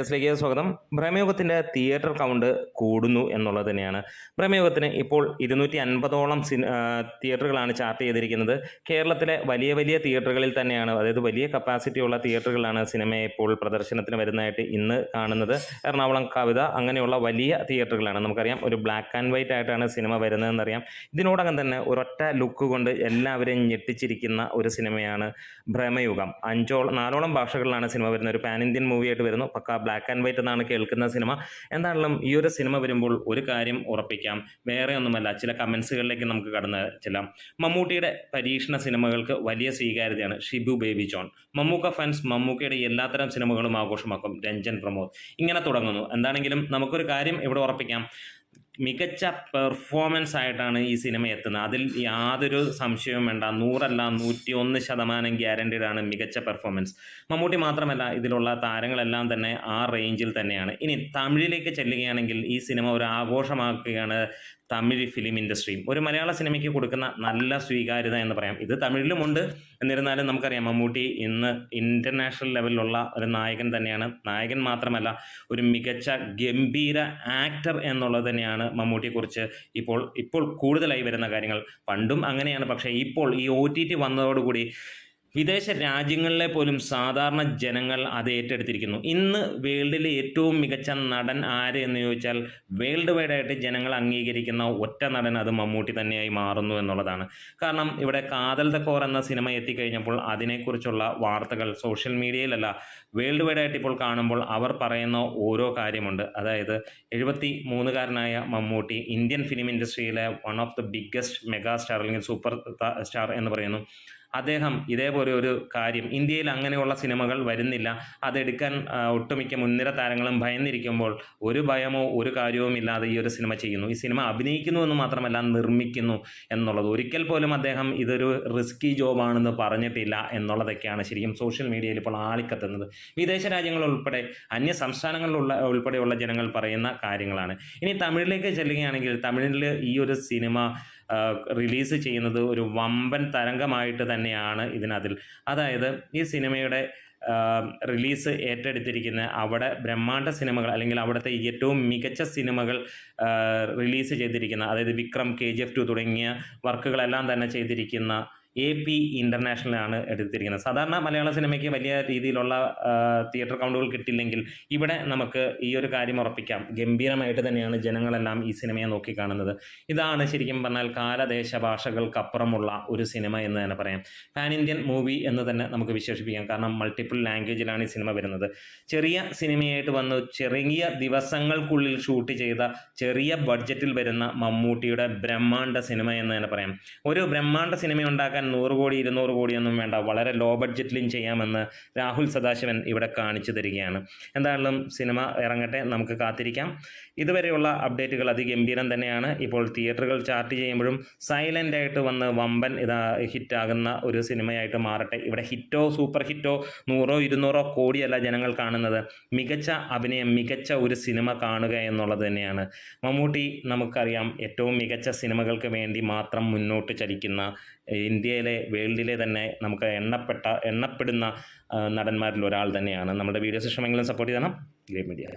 ിലേക്ക് സ്വാഗതം. ഭ്രമയുഗത്തിൻ്റെ theatre count കൂടുന്നു എന്നുള്ളത് തന്നെയാണ്. ഭ്രമയുഗത്തിന് ഇപ്പോൾ 250ഓളം തിയേറ്ററുകളാണ് ചാർട്ട് ചെയ്തിരിക്കുന്നത്. കേരളത്തിലെ വലിയ വലിയ തിയേറ്ററുകളിൽ തന്നെയാണ്, അതായത് വലിയ കപ്പാസിറ്റി ഉള്ള തിയേറ്ററുകളാണ് സിനിമയെ ഇപ്പോൾ പ്രദർശനത്തിന് വരുന്നതായിട്ട് ഇന്ന് കാണുന്നത്. എറണാകുളം കവിത അങ്ങനെയുള്ള വലിയ തിയേറ്ററുകളാണ്. നമുക്കറിയാം, ഒരു ബ്ലാക്ക് ആൻഡ് വൈറ്റ് ആയിട്ടാണ് സിനിമ വരുന്നതെന്നറിയാം. ഇതിനോടകം തന്നെ ഒരൊറ്റ ലുക്ക് കൊണ്ട് എല്ലാവരെയും ഞെട്ടിച്ചിരിക്കുന്ന ഒരു സിനിമയാണ് ഭ്രമയുഗം. 4ഓളം ഭാഷകളിലാണ് സിനിമ വരുന്നത്. ഒരു പാൻ ഇന്ത്യൻ മൂവിയായിട്ട് വരുന്നു. പക്ക ബ്ലാക്ക് ആൻഡ് വൈറ്റ് എന്നാണ് കേൾക്കുന്ന സിനിമ. എന്താണെങ്കിലും ഈ ഒരു സിനിമ വരുമ്പോൾ ഒരു കാര്യം ഉറപ്പിക്കാം, വേറെ ഒന്നുമല്ല, ചില കമൻസുകളിലേക്ക് നമുക്ക് കടന്ന് ചെല്ലാം. മമ്മൂട്ടിയുടെ പരീക്ഷണ സിനിമകൾക്ക് വലിയ സ്വീകാര്യതയാണ്. ഷിബു ബേബി ജോൺ, മമ്മൂക്ക ഫാൻസ് മമ്മൂക്കയുടെ എല്ലാത്തരം സിനിമകളും ആഘോഷമാക്കും. രഞ്ജൻ പ്രമോദ്, ഇങ്ങനെ തുടങ്ങുന്നു. എന്താണെങ്കിലും നമുക്കൊരു കാര്യം ഇവിടെ ഉറപ്പിക്കാം, മികച്ച പെർഫോമൻസ് ആയിട്ടാണ് ഈ സിനിമ എത്തുന്നത്. അതിൽ യാതൊരു സംശയവും വേണ്ട. 100 അല്ല 101% ഗ്യാരണ്ടീഡ് ആണ് മികച്ച പെർഫോമൻസ്. മമ്മൂട്ടി മാത്രമല്ല, ഇതിലുള്ള താരങ്ങളെല്ലാം തന്നെ ആ റേഞ്ചിൽ തന്നെയാണ്. ഇനി തമിഴിലേക്ക് ചെല്ലുകയാണെങ്കിൽ ഈ സിനിമ ഒരു ആഘോഷമാക്കുകയാണ് തമിഴ് ഫിലിം ഇൻഡസ്ട്രിയും. ഒരു മലയാള സിനിമയ്ക്ക് കൊടുക്കുന്ന നല്ല സ്വീകാര്യത എന്ന് പറയാം. ഇത് തമിഴിലുമുണ്ട്. എന്നിരുന്നാലും നമുക്കറിയാം, മമ്മൂട്ടി ഇന്ന് ഇൻ്റർനാഷണൽ ലെവലിലുള്ള ഒരു നായകൻ തന്നെയാണ്. നായകൻ മാത്രമല്ല, ഒരു മികച്ച ഗംഭീര ആക്ടർ എന്നുള്ളത് തന്നെയാണ് മമ്മൂട്ടിയെക്കുറിച്ച് ഇപ്പോൾ കൂടുതലായി വരുന്ന കാര്യങ്ങൾ. പണ്ടും അങ്ങനെയാണ്, പക്ഷേ ഇപ്പോൾ ഈ OTT വന്നതോടുകൂടി വിദേശ രാജ്യങ്ങളിലെ പോലും സാധാരണ ജനങ്ങൾ അത് ഏറ്റെടുത്തിരിക്കുന്നു. ഇന്ന് വേൾഡിലെ ഏറ്റവും മികച്ച നടൻ ആര് എന്ന് ചോദിച്ചാൽ വേൾഡ് വൈഡായിട്ട് ജനങ്ങൾ അംഗീകരിക്കുന്ന ഒറ്റ നടൻ അത് മമ്മൂട്ടി തന്നെയായി മാറുന്നു എന്നുള്ളതാണ്. കാരണം ഇവിടെ കാതൽ ദ കോർ എന്ന സിനിമ എത്തിക്കഴിഞ്ഞപ്പോൾ അതിനെക്കുറിച്ചുള്ള വാർത്തകൾ സോഷ്യൽ മീഡിയയിലല്ല, വേൾഡ് വൈഡായിട്ട് ഇപ്പോൾ കാണുമ്പോൾ അവർ പറയുന്ന ഓരോ കാര്യമുണ്ട്. അതായത് 73കാരനായ മമ്മൂട്ടി ഇന്ത്യൻ ഫിലിം ഇൻഡസ്ട്രിയിലെ one of the biggest mega star അല്ലെങ്കിൽ സൂപ്പർ സ്റ്റാർ എന്ന് പറയുന്നു. അദ്ദേഹം ഇതേപോലെ ഒരു കാര്യം, ഇന്ത്യയിൽ അങ്ങനെയുള്ള സിനിമകൾ വരുന്നില്ല, അതെടുക്കാൻ ഒട്ടുമിക്ക മുൻനിര താരങ്ങളും ഭയന്നിരിക്കുമ്പോൾ ഒരു ഭയമോ ഒരു കാര്യവും ഇല്ലാതെ ഈ ഒരു സിനിമ ചെയ്യുന്നു. ഈ സിനിമ അഭിനയിക്കുന്നു എന്ന് മാത്രമല്ല, നിർമ്മിക്കുന്നു എന്നുള്ളത്. ഒരിക്കൽ പോലും അദ്ദേഹം ഇതൊരു റിസ്കി ജോബാണെന്ന് പറഞ്ഞിട്ടില്ല എന്നുള്ളതൊക്കെയാണ് ശരിക്കും സോഷ്യൽ മീഡിയയിൽ ഇപ്പോൾ ആളിക്കത്തുന്നത്. വിദേശ രാജ്യങ്ങൾ ഉൾപ്പെടെ അന്യ സംസ്ഥാനങ്ങളിലുള്ള ഉൾപ്പെടെയുള്ള ജനങ്ങൾ പറയുന്ന കാര്യങ്ങളാണ്. ഇനി തമിഴിലേക്ക് ചെല്ലുകയാണെങ്കിൽ, തമിഴിൽ ഈ ഒരു സിനിമ റിലീസ് ചെയ്യുന്നത് ഒരു വമ്പൻ തരംഗമായിട്ട് തന്നെയാണ് ഇതിനതിൽ. അതായത് ഈ സിനിമയുടെ റിലീസ് ഏറ്റെടുത്തിരിക്കുന്ന അവിടെ ബ്രഹ്മാണ്ഡ സിനിമകൾ അല്ലെങ്കിൽ അവിടുത്തെ ഏറ്റവും മികച്ച സിനിമകൾ റിലീസ് ചെയ്തിരിക്കുന്ന, അതായത് വിക്രം, KGF 2 തുടങ്ങിയ വർക്കുകളെല്ലാം തന്നെ ചെയ്തിരിക്കുന്ന AP ഇൻ്റർനാഷണലാണ് എടുത്തിരിക്കുന്നത്. സാധാരണ മലയാള സിനിമയ്ക്ക് വലിയ രീതിയിലുള്ള തിയേറ്റർ കൗണ്ടുകൾ കിട്ടില്ലെങ്കിൽ ഇവിടെ നമുക്ക് ഈ ഒരു കാര്യം ഉറപ്പിക്കാം, ഗംഭീരമായിട്ട് തന്നെയാണ് ജനങ്ങളെല്ലാം ഈ സിനിമയെ നോക്കിക്കാണുന്നത്. ഇതാണ് ശരിക്കും പറഞ്ഞാൽ കാലദേശ ഭാഷകൾക്കപ്പുറമുള്ള ഒരു സിനിമ എന്ന് തന്നെ പറയാം. പാൻ ഇന്ത്യൻ മൂവി എന്ന് തന്നെ നമുക്ക് വിശേഷിപ്പിക്കാം. കാരണം മൾട്ടിപ്പിൾ ലാംഗ്വേജിലാണ് ഈ സിനിമ വരുന്നത്. ചെറിയ സിനിമയായിട്ട് വന്ന് ചെറിയ ദിവസങ്ങൾക്കുള്ളിൽ ഷൂട്ട് ചെയ്ത ചെറിയ ബഡ്ജറ്റിൽ വരുന്ന മമ്മൂട്ടിയുടെ ബ്രഹ്മാണ്ഡ സിനിമ എന്ന് തന്നെ പറയാം. ഒരു ബ്രഹ്മാണ്ഡ സിനിമ ഉണ്ടാക്കാൻ 100 കോടി 200 കോടിയൊന്നും വേണ്ട, വളരെ ലോ ബഡ്ജറ്റിലും ചെയ്യാമെന്ന് രാഹുൽ സദാശിവൻ ഇവിടെ കാണിച്ചു തരികയാണ്. എന്തായാലും സിനിമ ഇറങ്ങട്ടെ, നമുക്ക് കാത്തിരിക്കാം. ഇതുവരെയുള്ള അപ്ഡേറ്റുകൾ അതിഗംഭീരം തന്നെയാണ്. ഇപ്പോൾ തിയേറ്ററുകൾ ചാർട്ട് ചെയ്യുമ്പോഴും സൈലൻ്റ് ആയിട്ട് വന്ന് വമ്പൻ ഹിറ്റാകുന്ന ഒരു സിനിമയായിട്ട് മാറട്ടെ. ഇവിടെ ഹിറ്റോ സൂപ്പർ ഹിറ്റോ 100 200 കോടിയല്ല ജനങ്ങൾ കാണുന്നത്, മികച്ച അഭിനയം, മികച്ച ഒരു സിനിമ കാണുക എന്നുള്ളത് തന്നെയാണ്. മമ്മൂട്ടി നമുക്കറിയാം, ഏറ്റവും മികച്ച സിനിമകൾക്ക് വേണ്ടി മാത്രം മുന്നോട്ട് ചലിക്കുന്ന, ഇന്ത്യയിലെ വേൾഡിലെ തന്നെ നമുക്ക് എണ്ണപ്പെടുന്ന നടന്മാരിൽ ഒരാൾ തന്നെയാണ്. നമ്മുടെ വീഡിയോസ് ഇഷ്ടമെങ്കിലും സപ്പോർട്ട് ചെയ്യണം. Great media.